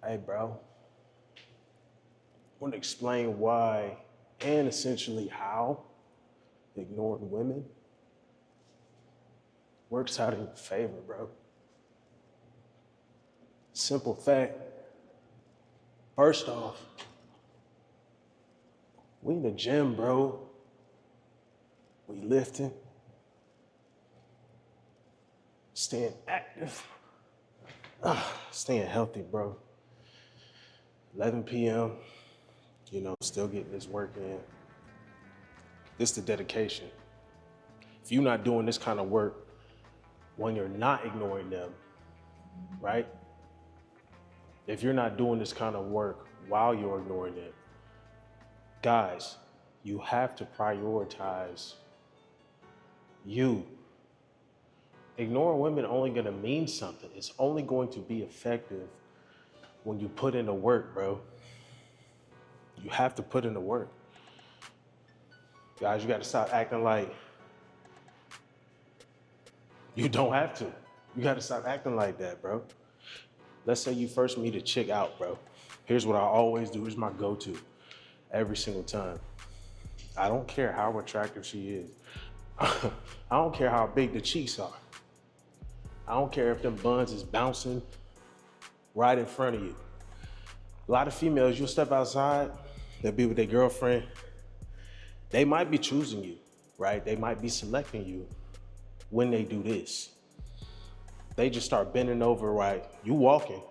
Hey, bro, I want to explain why and essentially how ignoring women works out in your favor, bro. Simple fact. First off, we in the gym, bro. We lifting, staying active, staying healthy, bro. 11 p.m., still getting this work in. This the dedication. If you're not doing this kind of work when you're not ignoring them, right? If you're not doing this kind of work while you're ignoring them, guys, you have to prioritize you. Ignoring women only gonna mean something. It's only going to be effective when you put in the work, bro. You have to put in the work. Guys, you gotta stop acting like you don't have to. You gotta stop acting like that, bro. Let's say you first meet a chick out, bro. Here's what I always do. Here's my go-to every single time. I don't care how attractive she is. I don't care how big the cheeks are. I don't care if them buns is bouncing right in front of you. A lot of females, you'll step outside, they'll be with their girlfriend. They might be choosing you, right? They might be selecting you when they do this. They just start bending over, right? You walking,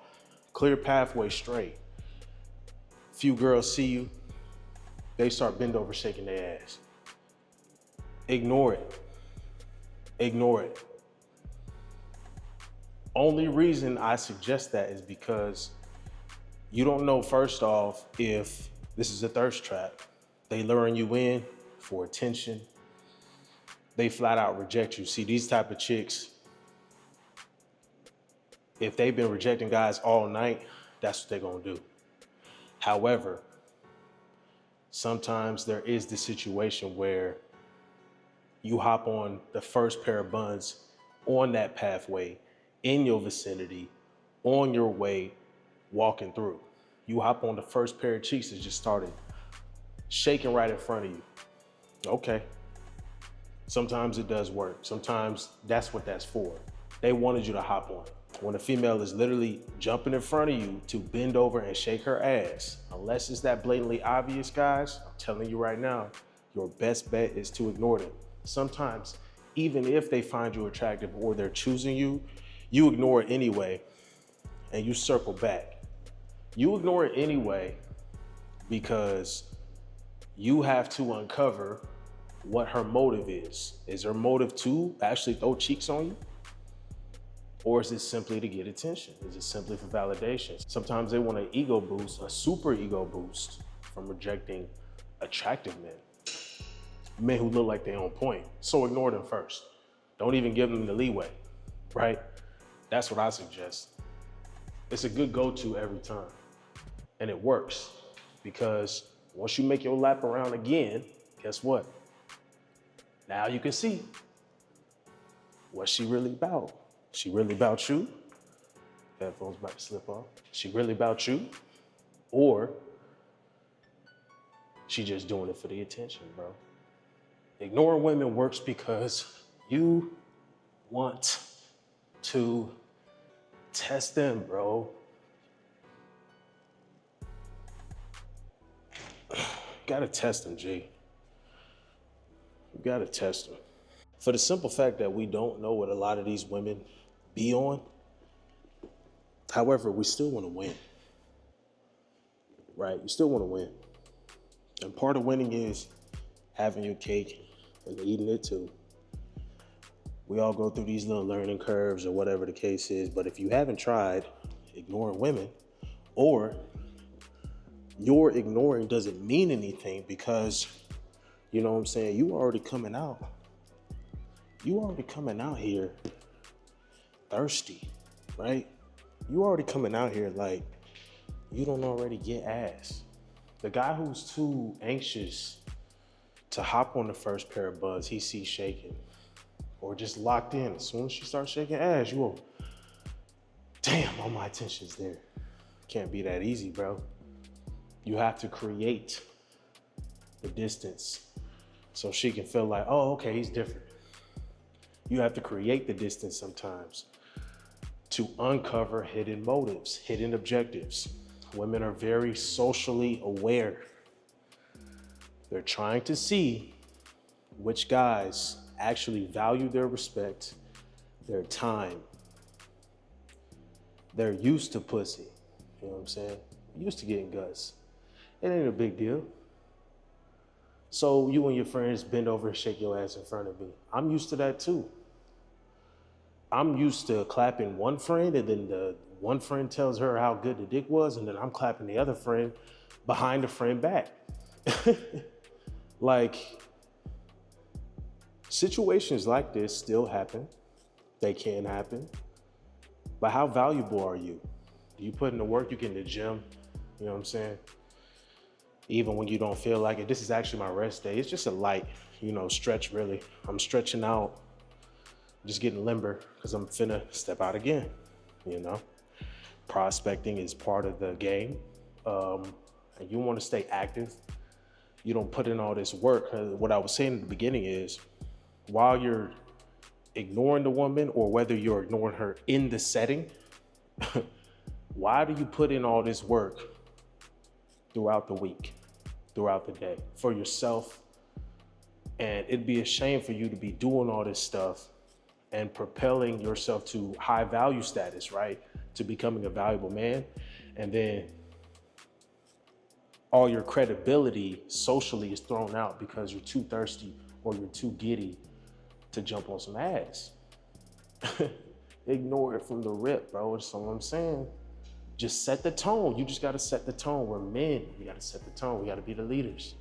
clear pathway straight. Few girls see you, they start bend over shaking their ass. Ignore it. Ignore it. Only reason I suggest that is because you don't know, first off, if this is a thirst trap. They luring you in for attention. They flat out reject you. See, these type of chicks, if they've been rejecting guys all night, that's what they're gonna do. However, sometimes there is the situation where you hop on the first pair of buns on that pathway, in your vicinity, on your way, walking through. You hop on the first pair of cheeks that just started shaking right in front of you. Okay. Sometimes it does work. Sometimes that's what that's for. They wanted you to hop on. When a female is literally jumping in front of you to bend over and shake her ass, unless it's that blatantly obvious, guys, I'm telling you right now, your best bet is to ignore them. Sometimes, even if they find you attractive or they're choosing you, you ignore it anyway and you circle back. You ignore it anyway because you have to uncover what her motive is. Is her motive to actually throw cheeks on you? Or is it simply to get attention? Is it simply for validation? Sometimes they want an ego boost, a super ego boost from rejecting attractive men. Men who look like they're on point. So ignore them first. Don't even give them the leeway, right? That's what I suggest. It's a good go-to every time. And it works because once you make your lap around again, guess what? Now you can see what's she really about. She really about you? Headphones about to slip off. She really about you? Or she just doing it for the attention, bro. Ignoring women works because you want to test them, bro. Gotta test them, G. You gotta test them. For the simple fact that we don't know what a lot of these women be on. However, we still want to win, right? You still want to win. And part of winning is having your cake and eating it too. We all go through these little learning curves or whatever the case is, but if you haven't tried ignoring women, or your ignoring doesn't mean anything because, you know what I'm saying, you already coming out here thirsty, right? You already coming out here like you don't already get ass. The guy who's too anxious to hop on the first pair of buns he sees shaking or just locked in, as soon as she starts shaking ass, you go, damn, all my attention's there. Can't be that easy, bro. You have to create the distance so she can feel like, oh, okay, he's different. You have to create the distance sometimes to uncover hidden motives, hidden objectives. Women are very socially aware. They're trying to see which guys actually value their respect, their time. They're used to pussy. You know what I'm saying? Used to getting guts. It ain't a big deal. So you and your friends bend over and shake your ass in front of me. I'm used to that too. I'm used to clapping one friend and then the one friend tells her how good the dick was, and then I'm clapping the other friend behind the friend back. Like, situations like this still happen. They can happen. But how valuable are you? Do you put in the work? You get in the gym, you know what I'm saying? Even when you don't feel like it. This is actually my rest day. It's just a light, stretch really. I'm stretching out, just getting limber because I'm finna step out again, Prospecting is part of the game. And you want to stay active. You don't put in all this work. What I was saying in the beginning is, while you're ignoring the woman or whether you're ignoring her in the setting, why do you put in all this work throughout the week, throughout the day for yourself? And it'd be a shame for you to be doing all this stuff and propelling yourself to high value status, right? To becoming a valuable man. And then all your credibility socially is thrown out because you're too thirsty or you're too giddy to jump on some ass. Ignore it from the rip, bro. That's all I'm saying. Just set the tone. You just got to set the tone. We're men. We got to set the tone. We got to be the leaders.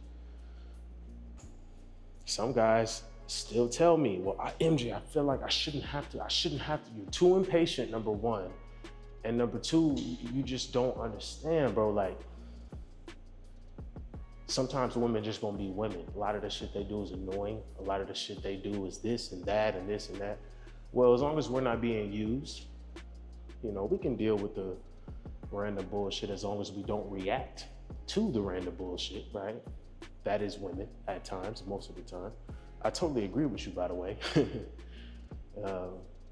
Some guys still tell me, well, MJ, I feel like I shouldn't have to. You're too impatient, number one. And number two, you just don't understand, bro. Like, sometimes women just gonna be women. A lot of the shit they do is annoying. A lot of the shit they do is this and that and this and that. Well, as long as we're not being used, we can deal with the random bullshit as long as we don't react to the random bullshit, right? That is women at times, most of the time. I totally agree with you, by the way.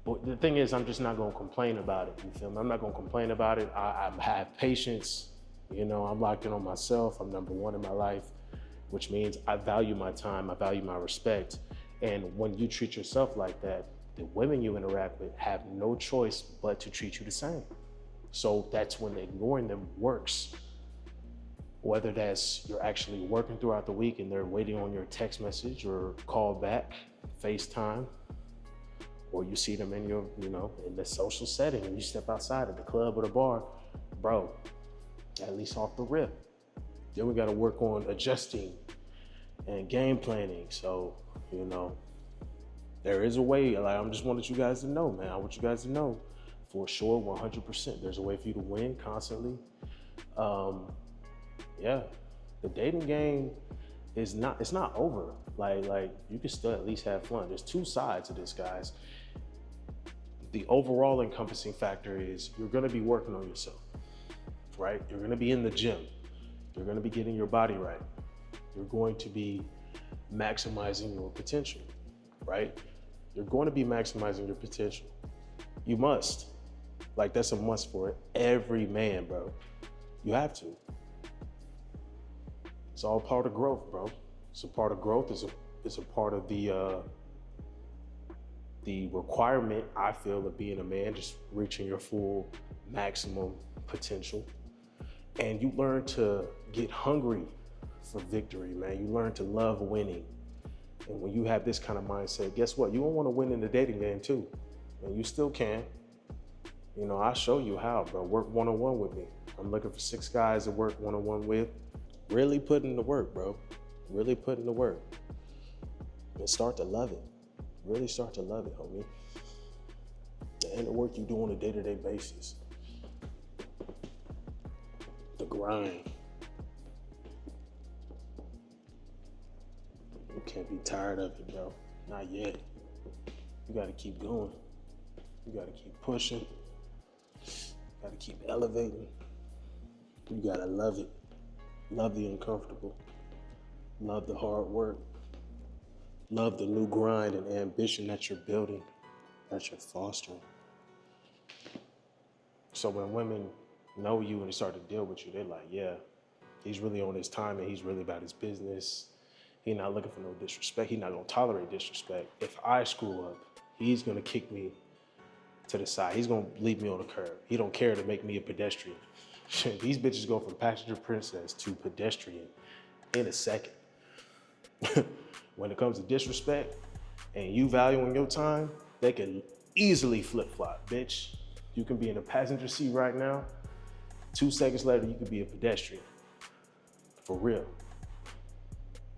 But the thing is, I'm just not gonna complain about it, you feel me? I'm not gonna complain about it. I have patience. I'm locked in on myself. I'm number one in my life, which means I value my time. I value my respect. And when you treat yourself like that, the women you interact with have no choice but to treat you the same. So that's when ignoring them works. Whether that's you're actually working throughout the week and they're waiting on your text message or call back, FaceTime, or you see them in your, in the social setting and you step outside at the club or the bar, bro, at least off the rip. Then we got to work on adjusting and game planning. So, there is a way. Like, I just wanted you guys to know, man. I want you guys to know for sure, 100%. There's a way for you to win constantly. Yeah, the dating game it's not over. Like you can still at least have fun. There's two sides to this, guys. The overall encompassing factor is you're going to be working on yourself. Right? You're going to be in the gym. You're going to be getting your body right. You're going to be maximizing your potential, right? You're going to be maximizing your potential. You must. Like, that's a must for every man, bro. You have to. It's all part of growth, bro. It's a part of growth. It's a part of the requirement, I feel, of being a man, just reaching your full maximum potential. And you learn to get hungry for victory, man. You learn to love winning. And when you have this kind of mindset, guess what? You don't want to win in the dating game too. And you still can. I'll show you how, bro. Work one-on-one with me. I'm looking for 6 guys to work one-on-one with. Really put in the work, bro. Really put in the work. And start to love it. Really start to love it, homie. And the work you do on a day-to-day basis. The grind. You can't be tired of it, bro. Not yet. You gotta keep going. You gotta keep pushing. You gotta keep elevating. You gotta love it. Love the uncomfortable. Love the hard work. Love the new grind and ambition that you're building, that you're fostering. So when women know you and they start to deal with you, they're like, yeah, he's really on his time and he's really about his business. He's not looking for no disrespect. He's not gonna tolerate disrespect. If I screw up, he's gonna kick me to the side. He's gonna leave me on the curb. He don't care to make me a pedestrian. These bitches go from passenger princess to pedestrian in a second. When it comes to disrespect and you valuing your time, they can easily flip-flop, bitch. You can be in the passenger seat right now. 2 seconds later, you could be a pedestrian. For real.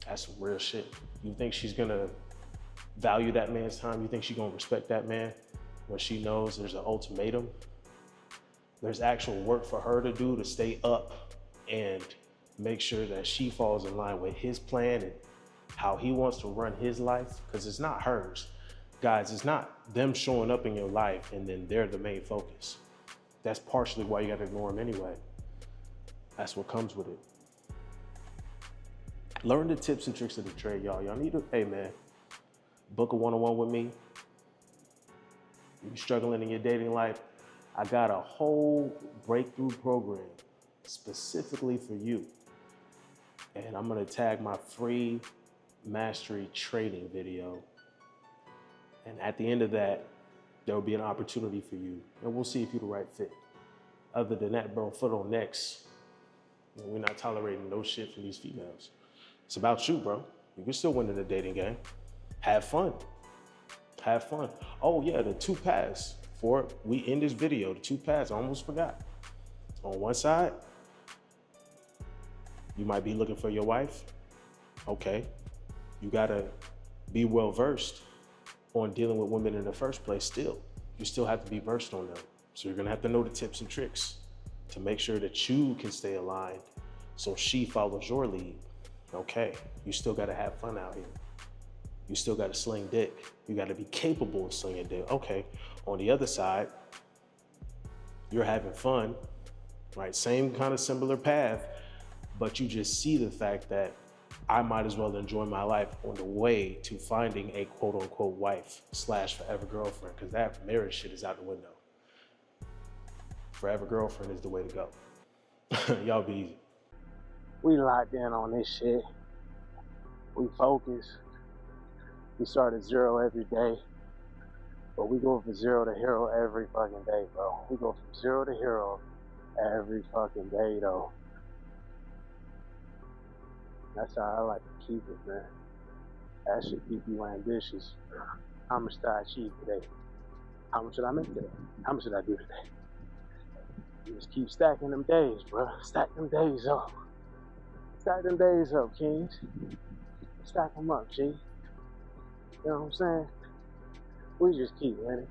That's some real shit. You think she's gonna value that man's time? You think she's gonna respect that man when she knows there's an ultimatum? There's actual work for her to do to stay up and make sure that she falls in line with his plan and how he wants to run his life, because it's not hers. Guys, it's not them showing up in your life and then they're the main focus. That's partially why you gotta ignore them anyway. That's what comes with it. Learn the tips and tricks of the trade, y'all. Y'all need to, hey man, book a one-on-one with me. You're struggling in your dating life, I got a whole breakthrough program specifically for you. And I'm gonna tag my free mastery training video. And at the end of that, there will be an opportunity for you. And we'll see if you're the right fit. Other than that, bro, foot on necks. We're not tolerating no shit from these females. It's about you, bro. You can still win in the dating game. Have fun. Have fun. Oh yeah, the 2 paths. Before we end this video, the 2 paths, I almost forgot. On one side, you might be looking for your wife. Okay. You gotta be well versed on dealing with women in the first place still. You still have to be versed on them. So you're gonna have to know the tips and tricks to make sure that you can stay aligned so she follows your lead. Okay, you still gotta have fun out here. You still gotta sling dick. You gotta be capable of slinging dick. Okay, on the other side, you're having fun, right? Same kind of similar path, but you just see the fact that I might as well enjoy my life on the way to finding a quote unquote wife / forever girlfriend, because that marriage shit is out the window. Forever girlfriend is the way to go. Y'all be easy. We locked in on this shit. We focus. We start at 0 every day, but we go from 0 to hero every fucking day, bro. We go from 0 to hero every fucking day, though. That's how I like to keep it, man. That should keep you ambitious. How much did I achieve today? How much did I make today? How much did I do today? You just keep stacking them days, bro. Stack them days up. Stack them days up, kings. Stack them up, G. You know what I'm saying? We just keep winning.